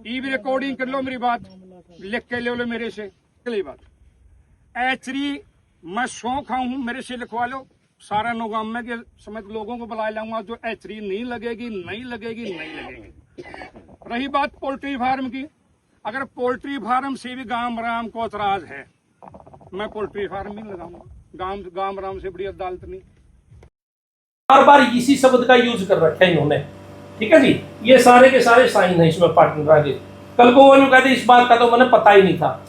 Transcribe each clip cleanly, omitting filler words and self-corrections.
ई भी रिकॉर्डिंग कर लो मेरी बात, लिख के ले लो मेरे से। अगली बात, एचरी मैं सौ खाऊं हूं, मेरे से लिखवा लो। सारा नौगाम में के समेत लोगों को बुला लाऊंगा, जो एचरी नहीं लगेगी नहीं लगेगी नहीं लगेगी। रही बात पोल्ट्री फार्म की, अगर पोल्ट्री फार्म से भी गांव राम को एतराज है, मैं पोल्ट्री फार्म ही लगाऊंगा। गांव राम से बड़ी अदालत नहीं। बार बार इसी शब्द का यूज कर रखा है इन्होंने, ठीक है जी। ये सारे के सारे साइन है इसमें पार्टनर के। कल को वो यूं कहते इस बात का तो मैंने पता ही नहीं था।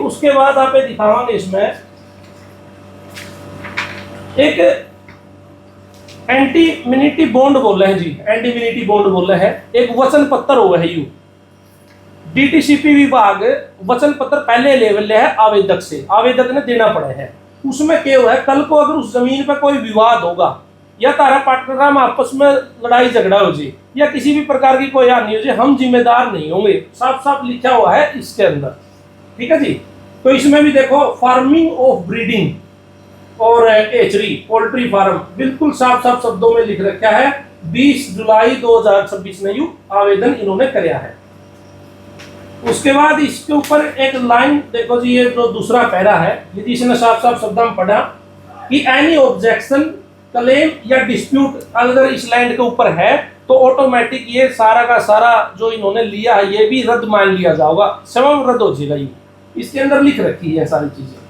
उसके बाद आप दिखावांगे इसमें एक एंटीमिनिटी बॉन्ड बोल रहे हैं जी, एंटीमिनिटी बॉन्ड बोल रहे हैं। एक वचन पत्र हुआ है यू डीटीसीपी विभाग वचन पत्र पहले लेवल है आवेदक से, आवेदक ने देना पड़े है। उसमें क्या हुआ है, कल को अगर उस जमीन पर कोई विवाद होगा या तारा पार्टनर में आपस में लड़ाई झगड़ा हो जाए या किसी भी प्रकार की कोई हानि हो जाए, हम जिम्मेदार नहीं होंगे। साफ साफ लिखा हुआ है इसके अंदर, ठीक है जी। तो इसमें भी देखो फार्मिंग ऑफ ब्रीडिंग और एचरी पोल्ट्री फार्म बिल्कुल साफ साफ शब्दों में लिख रखा है। 20 जुलाई 2026 में यू आवेदन इन्होंने कराया है। उसके बाद इसके ऊपर एक लाइन देखो जी, ये जो दूसरा पैरा है, यदि इसने साफ साफ शब्द में पढ़ा कि एनी ऑब्जेक्शन क्लेम या डिस्प्यूट अगर इस लैंड के ऊपर है तो ऑटोमेटिक ये सारा का सारा जो इन्होंने लिया है ये भी रद्द मान लिया जाएगा, स्वयं रद्द हो जाएगा। ये इसके अंदर लिख रखी है सारी चीजें।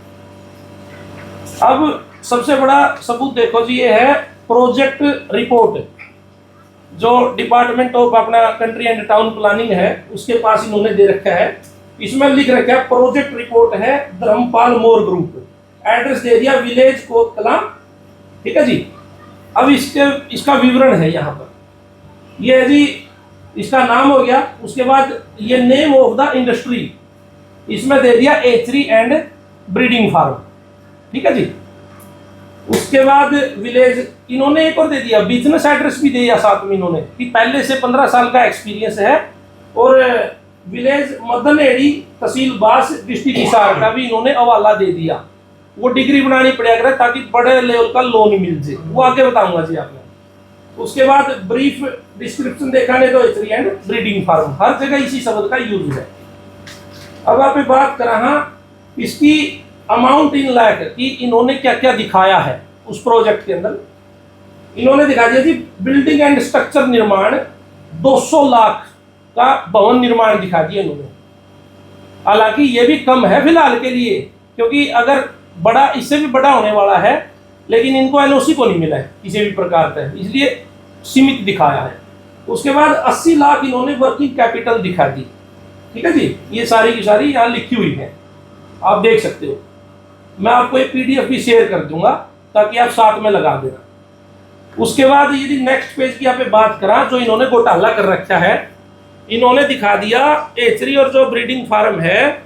अब सबसे बड़ा सबूत देखो जी, ये है प्रोजेक्ट रिपोर्ट जो डिपार्टमेंट ऑफ अपना कंट्री एंड टाउन प्लानिंग है उसके पास इन्होंने दे रखा है। इसमें लिख रखा है प्रोजेक्ट रिपोर्ट है धर्मपाल मोर ग्रुप, एड्रेस दे दिया विलेज कोट कलां, ठीक है जी। अब इसका विवरण है यहाँ पर, ये जी इसका नाम हो गया। उसके बाद ये नेम ऑफ द इंडस्ट्री इसमें दे दिया एचरी एंड ब्रीडिंग फार्म, ठीक है जी। उसके बाद विलेज इन्होंने एक और दे दिया, बिजनेस एड्रेस भी दे दिया साथ में इन्होंने कि पहले से 15 साल का एक्सपीरियंस है। और विलेज मदनहेड़ी तहसील बास डिस्ट्रिक्ट हिसार का भी इन्होंने हवाला दे दिया। वो डिग्री बनानी पड़ेगा ताकि बड़े लेवल का लोन मिल जाए, वो आगे बताऊंगा जी आपको। उसके बाद ब्रीफ डिस्क्रिप्शन देखा नहीं तो एचरी एंड ब्रीडिंग फार्म, हर जगह इसी शब्द का यूज है। अब आप बात करा इसकी अमाउंट इन लाख कि इन्होंने क्या क्या दिखाया है उस प्रोजेक्ट के अंदर। इन्होंने दिखा दिया जी बिल्डिंग एंड स्ट्रक्चर निर्माण 200 लाख का भवन निर्माण दिखा दिया इन्होंने। हालांकि ये भी कम है फिलहाल के लिए, क्योंकि अगर बड़ा इससे भी बड़ा होने वाला है, लेकिन इनको एनओसी को नहीं मिला है किसी भी प्रकार का, इसलिए सीमित दिखाया है। उसके बाद 80 लाख इन्होंने वर्किंग कैपिटल दिखा दी, ठीक है जी। ये सारी की सारी यहाँ लिखी हुई है, आप देख सकते हो। मैं आपको एक पीडीएफ भी शेयर कर दूंगा ताकि आप साथ में लगा देना। उसके बाद यदि नेक्स्ट पेज की आप बात करा, जो इन्होंने घोटाला कर रखा है, इन्होंने दिखा दिया एचरी और जो ब्रीडिंग फार्म है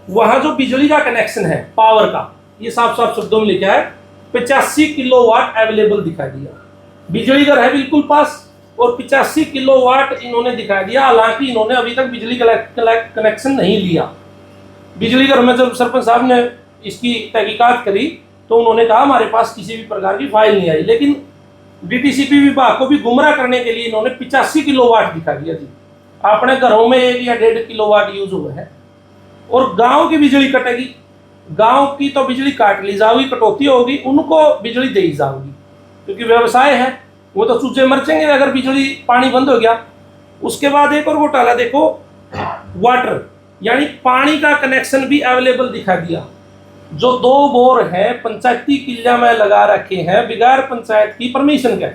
वहां जो बिजली का कनेक्शन है पावर का, ये साफ साफ शब्दों में लिखा है 85 किलोवाट अवेलेबल दिखा दिया। बिजली घर है बिल्कुल पास और 85 किलोवाट इन्होंने दिखा दिया। हालांकि इन्होंने अभी तक बिजली कनेक्शन नहीं लिया। बिजली घर में जब सरपंच साहब ने इसकी तहकीकात करी तो उन्होंने कहा हमारे पास किसी भी प्रकार की फाइल नहीं आई, लेकिन डीटीसीपी विभाग को भी गुमराह करने के लिए इन्होंने 85 किलोवाट दिखा दिया जी। अपने घरों में 1 या 1.5 किलोवाट यूज हुआ है। और गांव की बिजली कटेगी, गांव की तो बिजली काट ली जाओगी, कटौती होगी, उनको बिजली दी जाओगी, क्योंकि व्यवसाय है, वो तो चूचे मर जाएंगे अगर बिजली पानी बंद हो गया। उसके बाद एक और घोटाला देखो, वाटर यानी पानी का कनेक्शन भी अवेलेबल दिखा दिया। जो 2 बोर है पंचायती किला में लगा रखे हैं बिगाड़ पंचायत की परमिशन के,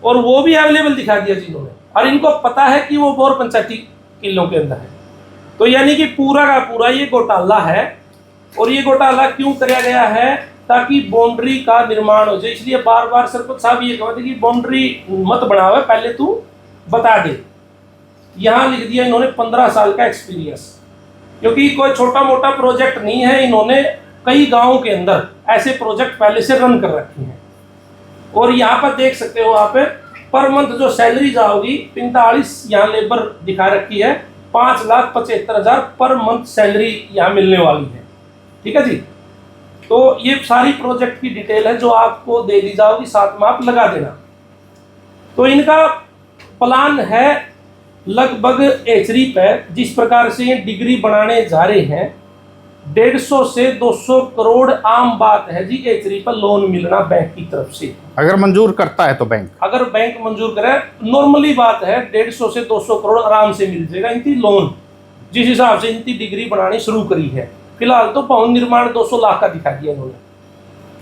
और वो भी अवेलेबल दिखा दिया जिन्होंने, और इनको पता है कि वो बोर पंचायती किलों के अंदर है। तो यानी कि पूरा का पूरा ये घोटाला है। और ये घोटाला क्यों कराया गया है, ताकि बाउंड्री का निर्माण हो जाए। इसलिए बार बार सरपंच साहब ये कहते कि बाउंड्री मत बनावे, पहले तू बता दे। यहाँ लिख दिया इन्होंने 15 साल का एक्सपीरियंस, क्योंकि कोई छोटा मोटा प्रोजेक्ट नहीं है। इन्होंने कई गांवों के अंदर ऐसे प्रोजेक्ट पहले से रन कर रखे हैं। और यहाँ पर देख सकते हो आप पर मंथ जो सैलरी जाओगी 45, यहाँ लेबर दिखा रखी है 5,75,000 पर मंथ सैलरी यहाँ मिलने वाली है, ठीक है जी। तो ये सारी प्रोजेक्ट की डिटेल है जो आपको दे दी जाओगी, साथ में आप लगा देना। तो इनका प्लान है लगभग एचरी पर जिस प्रकार से ये डिग्री बनाने जा रहे हैं 150 से 200 करोड़ आम बात है जी एचरी पर लोन मिलना बैंक की तरफ से। अगर मंजूर करता है तो बैंक, अगर बैंक मंजूर करे नॉर्मली बात है 150 से 200 करोड़ आराम से मिल जाएगा इनकी लोन, जिस हिसाब से इनकी डिग्री बनानी शुरू करी है। फिलहाल तो भवन निर्माण 200 लाख का दिखा दिया इन्होंने।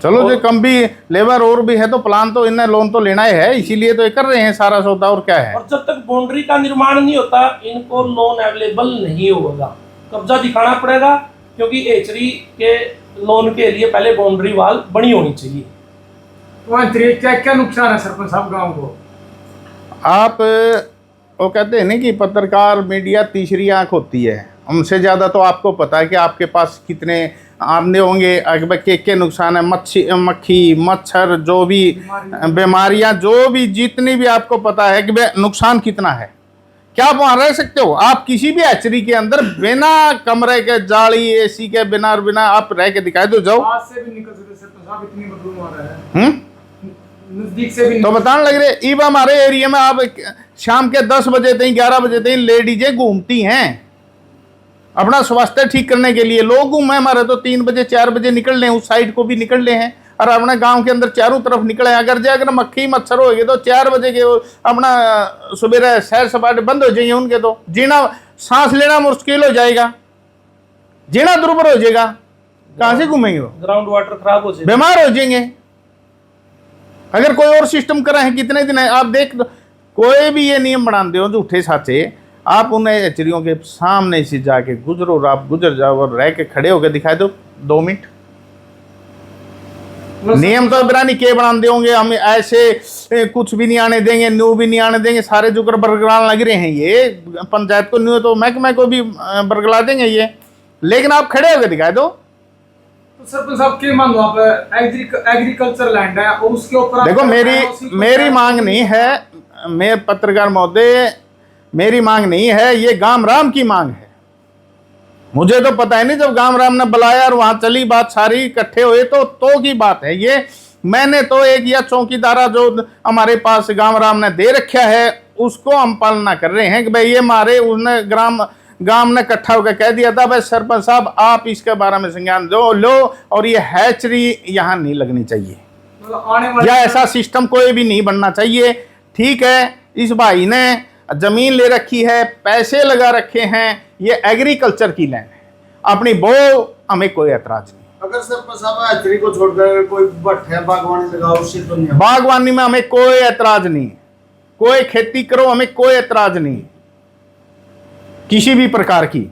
चलो जो कम भी लेबर और भी है तो प्लान तो इन्हें लोन तो लेना ही है, इसीलिए तो ये कर रहे हैं सारा सौदा, और क्या है। और जब तक बाउंड्री का निर्माण नहीं होता इनको लोन अवेलेबल नहीं होगा, कब्जा दिखाना पड़ेगा, क्योंकि एचरी के लोन के लिए पहले बाउंड्री वाल बनी होनी चाहिए। क्या क्या नुकसान है सरपंच साहब गाँव को? आप वो कहते हैं ना कि पत्रकार मीडिया तीसरी आंख होती है, उनसे ज़्यादा तो आपको पता है कि आपके पास कितने आमदे होंगे, अगर के नुकसान है, मक्खी मच्छर जो भी बीमारियां जो भी जितनी भी आपको पता है कि नुकसान कितना है। क्या आप वहाँ रह सकते हो? आप किसी भी हैचरी के अंदर बिना कमरे के जाली एसी के बिना आप रह के दिखाई दो, जाओ से भी निकल सकते सरपंच साहब, इतनी बदबू आ रहा है। नजदीक से भी तो बताने लग रहे इब हमारे एरिया में आप शाम के 10 बजे तक 11 बजे तक लेडीजें घूमती हैं अपना स्वास्थ्य ठीक करने के लिए। लोग घूमे हमारे तो 3 बजे 4 बजे निकल रहे हैं, उस साइड को भी निकल रहे हैं और अपने गांव के अंदर चारों तरफ निकले हैं। अगर मक्खी मच्छर होगी तो 4 बजे के अपना सुबह सैर सपाटे बंद हो जाएंगे उनके, तो जीना सांस लेना मुश्किल हो जाएगा, जीना दुर्भर हो जाएगा, कहाँ से घूमेंगे वो? ग्राउंड वाटर खराब हो जाएगा, बीमार हो जाएंगे। अगर कोई और सिस्टम करा है कितने दिन है आप देख दो, कोई भी ये नियम बना दे झूठे साचे, आप उन्हें एचरियों के सामने से जाके गुजरो, आप गुजर जाओ और रह के खड़े होकर दिखाई दो 2 मिनट। नियम तो बिरानी के बना देंगे, हम ऐसे कुछ भी नहीं आने देंगे, न्यू भी नहीं आने देंगे, सारे जो कर बरगलाने लग रहे हैं ये पंचायत को, न्यू तो महकमे को भी बरगला देंगे ये, लेकिन आप खड़े होकर दिखाई दो। तो सरपंच साहब क्या मांगो आप? एग्रीकल्चर लैंड है और उसके ऊपर देखो मेरी मांग नहीं है, मैं पत्रकार महोदय मेरी मांग नहीं है, ये गाम राम की मांग है। मुझे तो पता है नहीं, जब गाम राम ने बुलाया और वहां चली बात सारी इकट्ठे हुए तो की बात है ये। मैंने तो एक या चौकीदारा जो हमारे पास गाम राम ने दे रखा है उसको हम पालना कर रहे हैं कि भाई ये मारे उसने गांव ने इकट्ठा होकर कह दिया था भाई सरपंच साहब आप इसके बारे में संज्ञान लो और ये हैचरी यहाँ नहीं लगनी चाहिए, या ऐसा सिस्टम कोई भी नहीं बनना चाहिए। ठीक है, इस भाई ने जमीन ले रखी है, पैसे लगा रखे हैं, ये एग्रीकल्चर की लैंड है अपनी, वो हमें कोई एतराज नहीं। अगर सरपंच साहब हैचरी को छोड़कर कोई भट्ठा बागवानी लगाओ उससे तो नहीं, बागवानी में हमें कोई एतराज नहीं, कोई खेती करो हमें कोई एतराज नहीं किसी भी प्रकार की,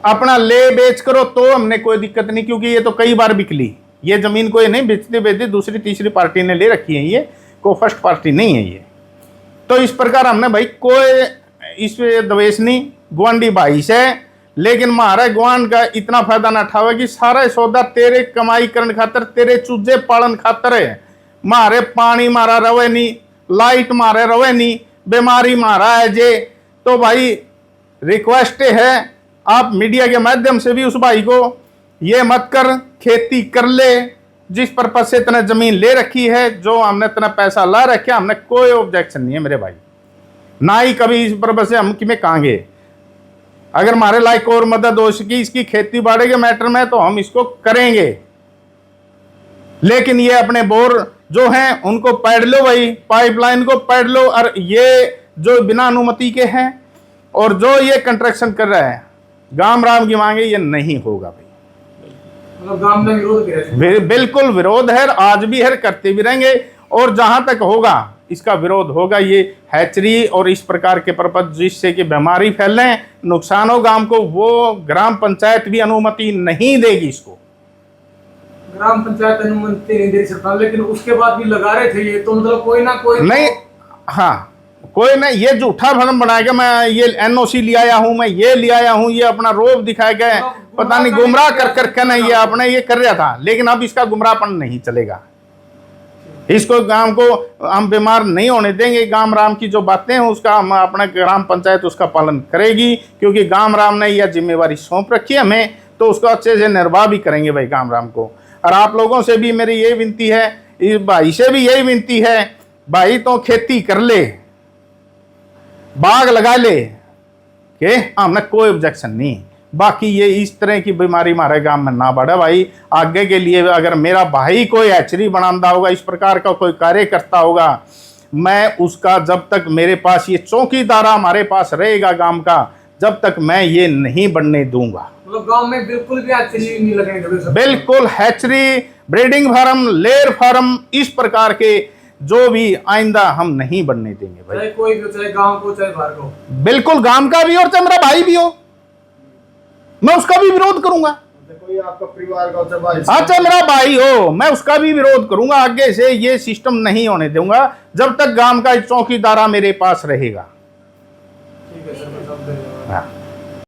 अपना ले बेच करो तो हमने कोई दिक्कत नहीं, क्योंकि ये तो कई बार बिकली, ये जमीन कोई नहीं बेचती दूसरी तीसरी पार्टी ने ले रखी है, ये कोई फर्स्ट पार्टी नहीं है ये। तो इस प्रकार हमने भाई कोई इस द्वेष नहीं, गुआंडी भाई से, लेकिन हमारा गुआंड का इतना फायदा ना उठावे कि सारा सौदा तेरे कमाई करने खातर, तेरे चूजे पालन खातर है, मारे पानी मारा रवे नहीं, लाइट मारे रवे नहीं, बीमारी मारा है जे। तो भाई रिक्वेस्ट है आप मीडिया के माध्यम से भी उस भाई को ये मत कर, खेती कर ले, जिस पर्पज से इतना जमीन ले रखी है, जो हमने इतना पैसा ला रखा, हमने कोई ऑब्जेक्शन नहीं है मेरे भाई, ना ही कभी इस पर्पज से हम कि में कहेंगे। अगर हमारे लायक और मदद हो सकी इसकी खेती बाड़ी के मैटर में तो हम इसको करेंगे, लेकिन ये अपने बोर जो हैं उनको पैड लो भाई, पाइपलाइन को पैड लो, और ये जो बिना अनुमति के हैं और जो ये कंस्ट्रक्शन कर रहा है गाम राम की मांगे, ये नहीं होगा भाई। मतलब गांव में विरोध है? बिल्कुल विरोध है, आज भी है, करते भी रहेंगे, और जहां तक होगा इसका विरोध होगा। ये हैचरी और इस प्रकार के पर्पज जिससे कि बीमारी फैले, नुकसान हो गांव को, वो ग्राम पंचायत भी अनुमति नहीं देगी इसको। ग्राम पंचायत अनुमति नहीं दे सरकार, लेकिन उसके बाद भी लगा रहे थे ये, तो मतलब कोई ना कोई नहीं, हाँ कोई ना, ये झूठा भरम बनाएगा मैं ये एनओसी ले आया हूं, मैं ये ले आया हूं, ये अपना रोब दिखाएगा, पता नहीं गुमराह कर करके ना ये आपने ये कर रहा था, लेकिन अब इसका गुमराहपन नहीं चलेगा। इसको गांव को हम बीमार नहीं होने देंगे। गांव राम की जो बातें हैं उसका हम अपना ग्राम पंचायत उसका पालन करेगी, क्योंकि गांव राम ने यह जिम्मेवारी सौंप रखी है हमें, तो उसको अच्छे से निर्वाह भी करेंगे भाई गांव राम को। और आप लोगों से भी मेरी ये विनती है, इस भाई से भी यही विनती है, भाई तो खेती कर ले, बाग लगा ले के हमने कोई ऑब्जेक्शन नहीं। बाकी ये इस तरह की बीमारी हमारे गांव में ना बढ़े भाई। आगे के लिए अगर मेरा भाई कोई हैचरी बनाता होगा, इस प्रकार का कोई कार्य करता होगा, मैं उसका, जब तक मेरे पास ये चौकीदारा हमारे पास रहेगा गांव का, जब तक मैं ये नहीं बनने दूंगा। मतलब गांव में बिल्कुल भी हैचरी नहीं लगने देंगे। बिल्कुल hatchery, breeding farm, layer farm, इस प्रकार के जो भी आइंदा हम नहीं बनने देंगे भाई। चाहे कोई भी, चाहे गांव को चाहे बाहर को। बिल्कुल, गांव का भी और चाहे मेरा भाई भी हो, मैं उसका भी विरोध करूंगा। कोई आपका परिवार का चाहे भाई, हाँ चाहे मेरा भाई हो, मैं उसका भी विरोध करूंगा। आगे से ये सिस्टम नहीं होने दूंगा जब तक गांव का चौकीदारा मेरे पास रहेगा। ठीक है सर, मैं समझ गया। हाँ।